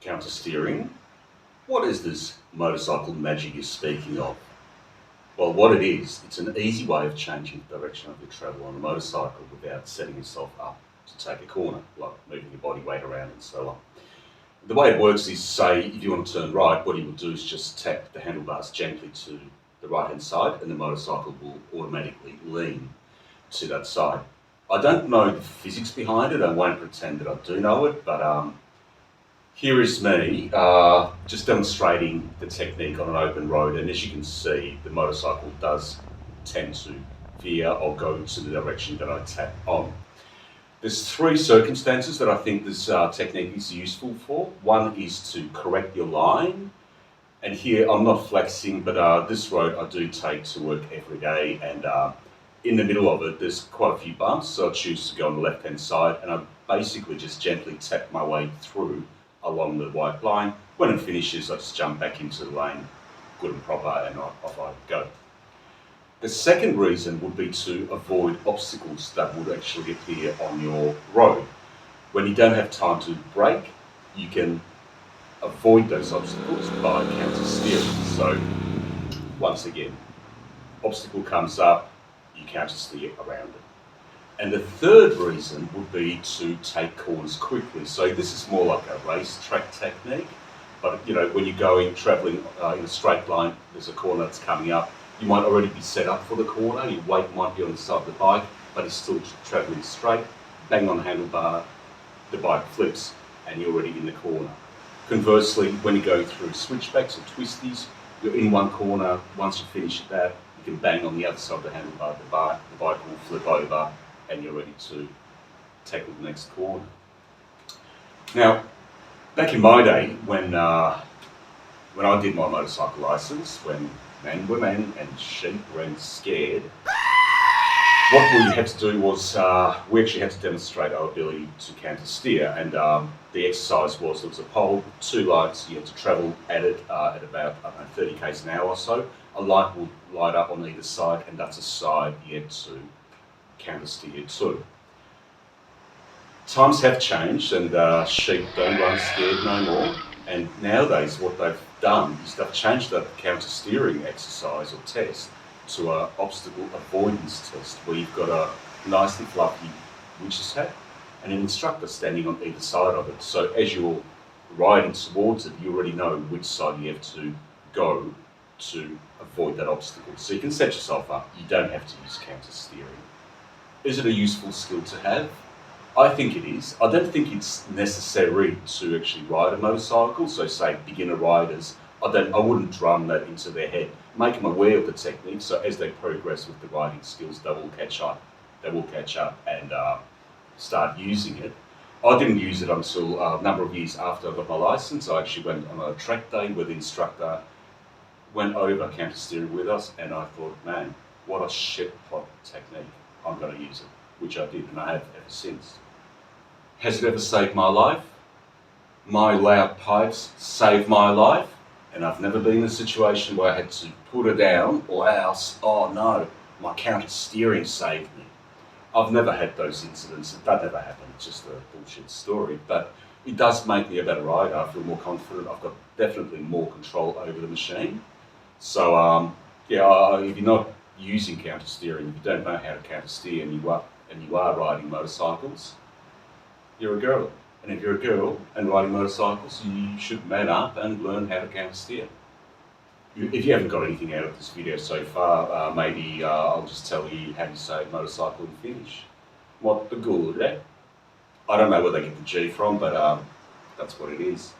Counter steering? What is this motorcycle magic you're speaking of? Well, what it is, it's an easy way of changing the direction of your travel on a motorcycle without setting yourself up to take a corner, like moving your body weight around and so on. The way it works is, say, if you want to turn right, what you will do is just tap the handlebars gently to the right-hand side and the motorcycle will automatically lean to that side. I don't know the physics behind it, I won't pretend that I do know it, but here is me just demonstrating the technique on an open road, and as you can see, the motorcycle does tend to veer or go to the direction that I tap on. There's three circumstances that I think this technique is useful for. One is to correct your line, and here I'm not flexing, but this road I do take to work every day, and in the middle of it there's quite a few bumps, so I choose to go on the left hand side and I basically just gently tap my way through along the white line. When it finishes, I just jump back into the lane, good and proper, and off I go. The second reason would be to avoid obstacles that would actually appear on your road. When you don't have time to brake, you can avoid those obstacles by counter steering. So, once again, obstacle comes up, you counter steer around it. And the third reason would be to take corners quickly. So this is more like a racetrack technique, but when you're going, traveling in a straight line, there's a corner that's coming up, you might already be set up for the corner, your weight might be on the side of the bike, but it's still traveling straight, bang on the handlebar, the bike flips, and you're already in the corner. Conversely, when you're going through switchbacks or twisties, you're in one corner, once you finish that, you can bang on the other side of the handlebar, the bike will flip over, and you're ready to tackle the next corner. Now, back in my day, when I did my motorcycle license, when men were men and sheep ran scared, what we had to do was we actually had to demonstrate our ability to counter steer, and the exercise was there was a pole, two lights, you had to travel at it at about 30 k's an hour or so. A light will light up on either side, and that's a side you had to counter steer too. Times have changed, and sheep don't run scared no more. And nowadays, what they've done is they've changed the counter steering exercise or test to an obstacle avoidance test, where you've got a nicely fluffy witch's hat and an instructor standing on either side of it. So as you're riding towards it, you already know which side you have to go to avoid that obstacle. So you can set yourself up. You don't have to use counter steering. Is it a useful skill to have? I think it is. I don't think it's necessary to actually ride a motorcycle. So say beginner riders, I wouldn't drum that into their head. Make them aware of the technique, so as they progress with the riding skills, they will catch up. They will catch up and start using it. I didn't use it until a number of years after I got my license. I actually went on a track day where the instructor went over counter steering with us, and I thought, man, what a shit hot technique. I'm going to use it, which I did, and I have ever since. Has it ever saved my life? My loud pipes saved my life, and I've never been in a situation where I had to put her down, or else, oh no, my counter steering saved me. I've never had those incidents. That never happened. It's just a bullshit story, but it does make me a better rider. I feel more confident. I've got definitely more control over the machine. So if you're not using counter steering, if you don't know how to counter steer, and you are riding motorcycles, you're a girl. And if you're a girl and riding motorcycles, you should man up and learn how to counter steer. If you haven't got anything out of this video so far, maybe I'll just tell you how you say motorcycle in Finnish. What the good, eh? I don't know where they get the G from, but that's what it is.